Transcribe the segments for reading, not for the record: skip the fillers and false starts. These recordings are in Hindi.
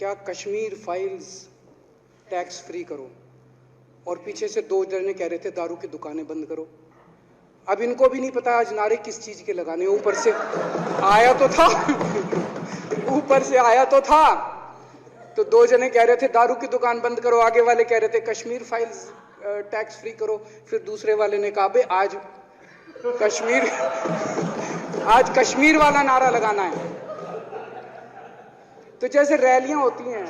क्या कश्मीर फाइल्स टैक्स फ्री करो, और पीछे से 2 जने कह रहे थे दारू की दुकानें बंद करो। अब इनको भी नहीं पता आज नारे किस चीज के लगाने, ऊपर से आया तो था ऊपर से आया तो था। तो 2 जने कह रहे थे दारू की दुकान बंद करो, आगे वाले कह रहे थे कश्मीर फाइल्स टैक्स फ्री करो, फिर दूसरे वाले ने कहा भाई आज कश्मीर वाला नारा लगाना है। तो जैसे रैलियां होती हैं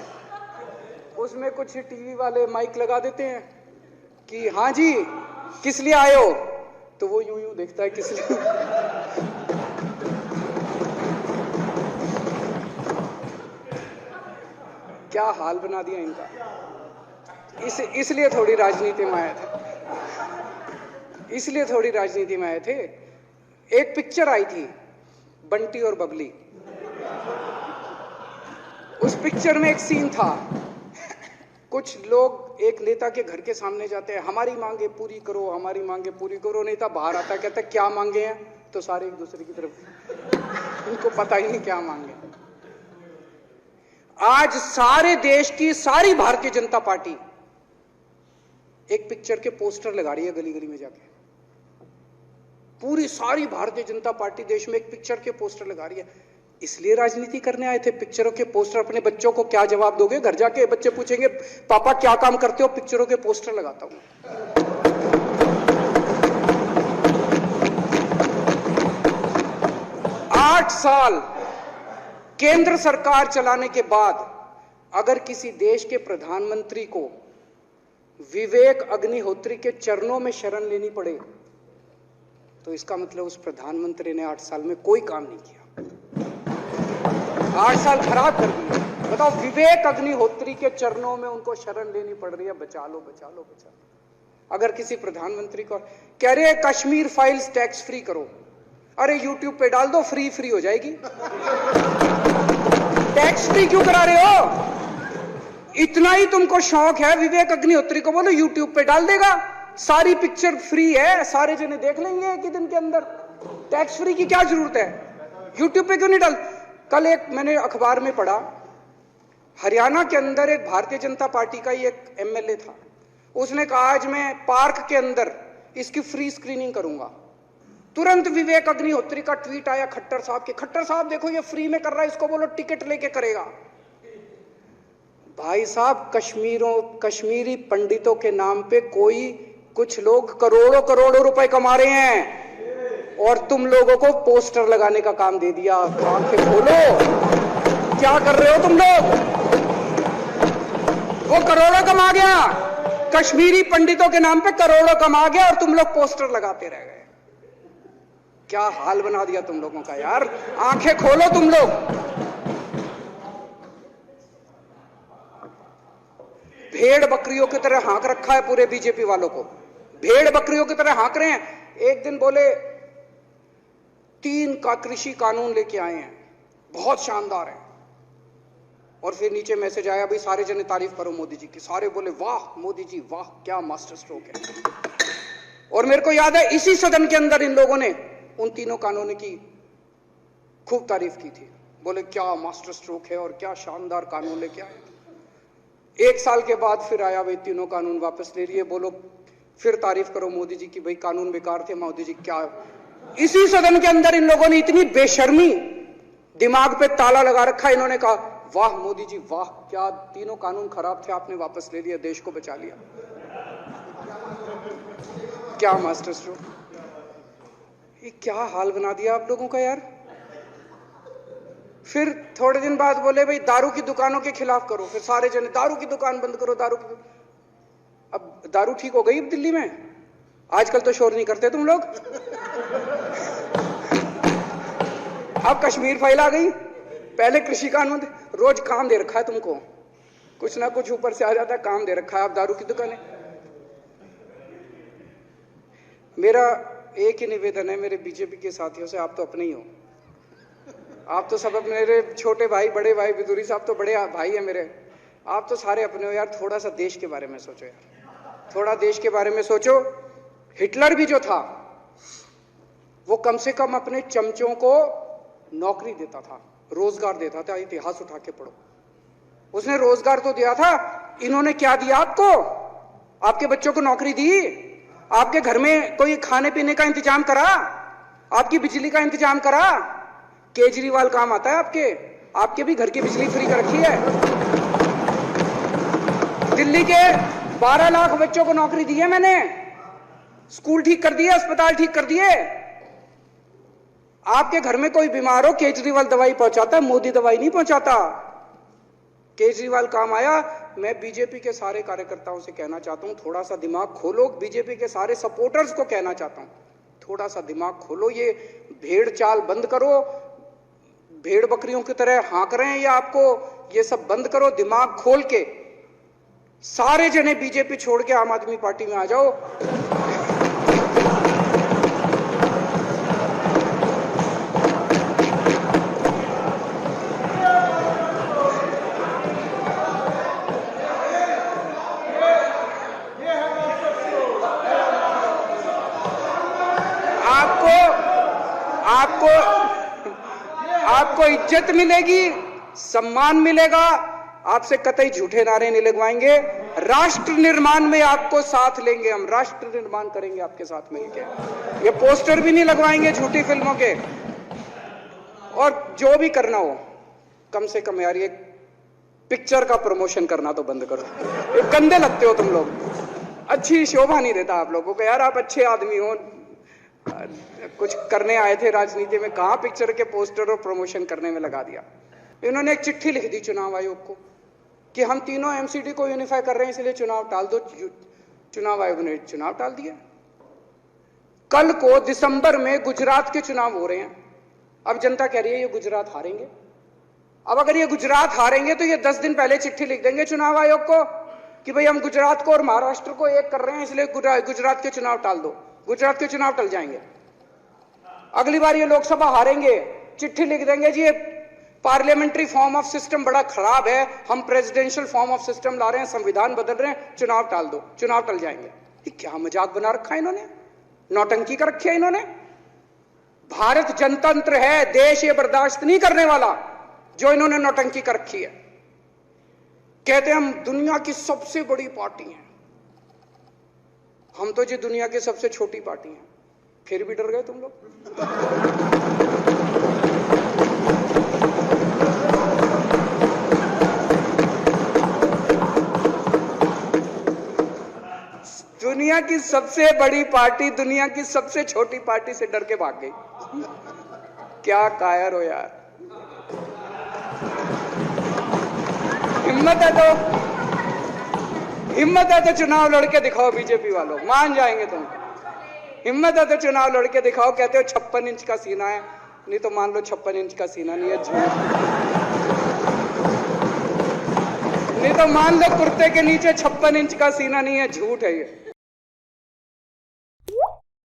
उसमें कुछ टीवी वाले माइक लगा देते हैं कि हाँ जी किस लिए आए हो, तो वो यूं यूं देखता है किस लिए क्या हाल बना दिया इनका। इसलिए थोड़ी राजनीति में आए थे, इसलिए थोड़ी राजनीति में आए थे। एक पिक्चर आई थी बंटी और बबली, उस पिक्चर में एक सीन था, कुछ लोग एक नेता के घर के सामने जाते हैं, हमारी मांगे पूरी करो, हमारी मांगे पूरी करो। नेता बाहर आता है, कहता है क्या मांगे हैं, तो सारे एक दूसरे की तरफ, उनको पता ही नहीं क्या मांगे। आज सारे देश की सारी भारतीय जनता पार्टी एक पिक्चर के पोस्टर लगा रही है गली गली में जाके। पूरी सारी भारतीय जनता पार्टी देश में एक पिक्चर के पोस्टर लगा रही है। इसलिए राजनीति करने आए थे, पिक्चरों के पोस्टर। अपने बच्चों को क्या जवाब दोगे? घर जाके बच्चे पूछेंगे पापा क्या काम करते हो? पिक्चरों के पोस्टर लगाता हूं। 8 साल केंद्र सरकार चलाने के बाद अगर किसी देश के प्रधानमंत्री को विवेक अग्निहोत्री के चरणों में शरण लेनी पड़े तो इसका मतलब उस प्रधानमंत्री ने 8 साल में कोई काम नहीं किया, 8 साल खराब कर दिए। बताओ, विवेक अग्निहोत्री के चरणों में उनको शरण लेनी पड़ रही है, बचा लो बचा लो बचा लो। अगर किसी प्रधानमंत्री को कह रहे हैं कश्मीर फाइल्स टैक्स फ्री करो, अरे यूट्यूब पे डाल दो, फ्री हो जाएगी। टैक्स फ्री क्यों करा रहे हो? इतना ही तुमको शौक है, विवेक अग्निहोत्री को बोलो यूट्यूब पे डाल देगा, सारी पिक्चर फ्री है, सारे जने देख लेंगे एक ही दिन के अंदर। टैक्स फ्री की क्या जरूरत है? यूट्यूब पे क्यों नहीं डाल? कल एक मैंने अखबार में पढ़ा, हरियाणा के अंदर एक भारतीय जनता पार्टी का ही एक एमएलए था, उसने कहा आज मैं पार्क के अंदर इसकी फ्री स्क्रीनिंग करूंगा। तुरंत विवेक अग्निहोत्री का ट्वीट आया खट्टर साहब के, खट्टर साहब देखो ये फ्री में कर रहा है, इसको बोलो टिकट लेके करेगा। भाई साहब, कश्मीरी पंडितों के नाम पे कुछ लोग करोड़ों रुपए कमा रहे हैं और तुम लोगों को पोस्टर लगाने का काम दे दिया। आंखें खोलो, क्या कर रहे हो तुम लोग? वो करोड़ों कमा गया, कश्मीरी पंडितों के नाम पे करोड़ों कमा गया और तुम लोग पोस्टर लगाते रह गए। क्या हाल बना दिया तुम लोगों का यार, आंखें खोलो तुम लोग। भेड़ बकरियों की तरह हाँक रखा है पूरे बीजेपी वालों को, भेड़ बकरियों की तरह हाँक रहे हैं। एक दिन बोले 3 का कृषि कानून लेके आए हैं, बहुत शानदार है, और फिर नीचे मैसेज आया भाई सारे जने तारीफ करो मोदी जी की। सारे बोले वाह मोदी जी वाह, क्या मास्टर स्ट्रोक है। और मेरे को याद है इसी सदन के अंदर इन लोगों ने उन 3 कानूनों की खूब तारीफ की थी, बोले क्या मास्टर स्ट्रोक है और क्या शानदार कानून लेके आए। 1 साल के बाद फिर आया भाई 3 कानून वापस ले लिए, बोलो फिर तारीफ करो मोदी जी की, भाई कानून बेकार थे मोदी जी। क्या इसी सदन के अंदर इन लोगों ने इतनी बेशर्मी, दिमाग पे ताला लगा रखा, इन्होंने कहा वाह मोदी जी वाह, क्या 3 कानून खराब थे आपने वापस ले लिया, देश को बचा लिया। क्या मास्टर स्ट्रोक, ये क्या हाल बना दिया आप लोगों का यार। फिर थोड़े दिन बाद बोले भाई दारू की दुकानों के खिलाफ करो, फिर सारे जने दारू की दुकान बंद करो, दारू की। अब दारू ठीक हो गई दिल्ली में? आजकल तो शोर नहीं करते तुम लोग। अब कश्मीर फाइल आ गई, पहले कृषि कानून, रोज काम दे रखा है तुमको, कुछ ना कुछ ऊपर से आ जाता है, काम दे रखा है। अब दारू की दुकानें। मेरा एक ही निवेदन है मेरे बीजेपी के साथियों से, आप तो अपने ही हो, आप तो सब मेरे छोटे भाई, बड़े भाई, विदुरी साहब तो बड़े भाई है मेरे, आप तो सारे अपने हो यार। थोड़ा सा देश के बारे में सोचो यार, थोड़ा देश के बारे में सोचो। हिटलर भी जो था वो कम से कम अपने चमचों को नौकरी देता था, रोजगार देता था। इतिहास उठा के पढ़ो, उसने रोजगार तो दिया था, इन्होंने क्या दिया आपको? आपके बच्चों को नौकरी दी? आपके घर में कोई खाने पीने का इंतजाम करा? आपकी बिजली का इंतजाम करा? केजरीवाल काम आता है आपके? आपके भी घर की बिजली फ्री कर रखी है। दिल्ली के 12 लाख बच्चों को नौकरी दी है मैंने, स्कूल ठीक कर दिए, अस्पताल ठीक कर दिए। आपके घर में कोई बीमार हो, केजरीवाल दवाई पहुंचाता है, मोदी दवाई नहीं पहुंचाता। केजरीवाल काम आया। मैं बीजेपी के सारे कार्यकर्ताओं से कहना चाहता हूं, थोड़ा सा दिमाग खोलो। बीजेपी के सारे सपोर्टर्स को कहना चाहता हूं, थोड़ा सा दिमाग खोलो। ये भेड़ चाल बंद करो, भेड़ बकरियों की तरह हाँक रहे हैं ये आपको, ये सब बंद करो। दिमाग खोल के सारे जने बीजेपी छोड़ के आम आदमी पार्टी में आ जाओ। आपको इज्जत मिलेगी, सम्मान मिलेगा। आपसे कतई झूठे नारे नहीं लगवाएंगे। राष्ट्र निर्माण में आपको साथ लेंगे हम, राष्ट्र निर्माण करेंगे आपके साथ मिलकर। ये पोस्टर भी नहीं लगवाएंगे झूठी फिल्मों के। और जो भी करना हो, कम से कम यार ये पिक्चर का प्रमोशन करना तो बंद करो। ये गंदे लगते हो तुम लोग, अच्छी शोभा नहीं देता आप लोगों को। यार आप अच्छे आदमी हो, कुछ करने आए थे राजनीति में, कहां पिक्चर के पोस्टर और प्रमोशन करने में लगा दिया। इन्होंने एक चिट्ठी लिख दी चुनाव आयोग को कि हम तीनों एमसीडी को यूनिफाई कर रहे हैं, इसलिए चुनाव टाल दो। चुनाव आयोग ने चुनाव टाल दिया। कल को दिसंबर में गुजरात के चुनाव हो रहे हैं। अब जनता कह रही है ये गुजरात हारेंगे। अब अगर ये गुजरात हारेंगे तो ये 10 दिन पहले चिट्ठी लिख देंगे चुनाव आयोग को कि भाई हम गुजरात को और महाराष्ट्र को एक कर रहे हैं, इसलिए गुजरात के चुनाव टाल दो। गुजरात के चुनाव टल जाएंगे। अगली बार ये लोकसभा हारेंगे, चिट्ठी लिख देंगे जी पार्लियामेंट्री फॉर्म ऑफ सिस्टम बड़ा खराब है, हम प्रेसिडेंशियल फॉर्म ऑफ सिस्टम ला रहे हैं, संविधान बदल रहे हैं, चुनाव टाल दो। चुनाव टल जाएंगे। ये क्या मजाक बना रखा है इन्होंने, नौटंकी कर रखी है इन्होंने। भारत जनतंत्र है, देश ये बर्दाश्त नहीं करने वाला जो इन्होंने नौटंकी कर रखी है। कहते हैं हम दुनिया की सबसे बड़ी पार्टी हैं, हम तो जी दुनिया की सबसे छोटी पार्टी हैं। फिर भी डर गए तुम लोग। दुनिया की सबसे बड़ी पार्टी दुनिया की सबसे छोटी पार्टी से डर के भाग गई। क्या कायर हो यार। हिम्मत है तो चुनाव लड़के दिखाओ बीजेपी वालों, मान जाएंगे तुम। हिम्मत है तो चुनाव लड़के दिखाओ। कहते हो 56 इंच का सीना है, नहीं तो मान लो 56 इंच का सीना नहीं है, झूठ। नहीं तो मान लो कुर्ते के नीचे 56 इंच का सीना नहीं है, झूठ है ये।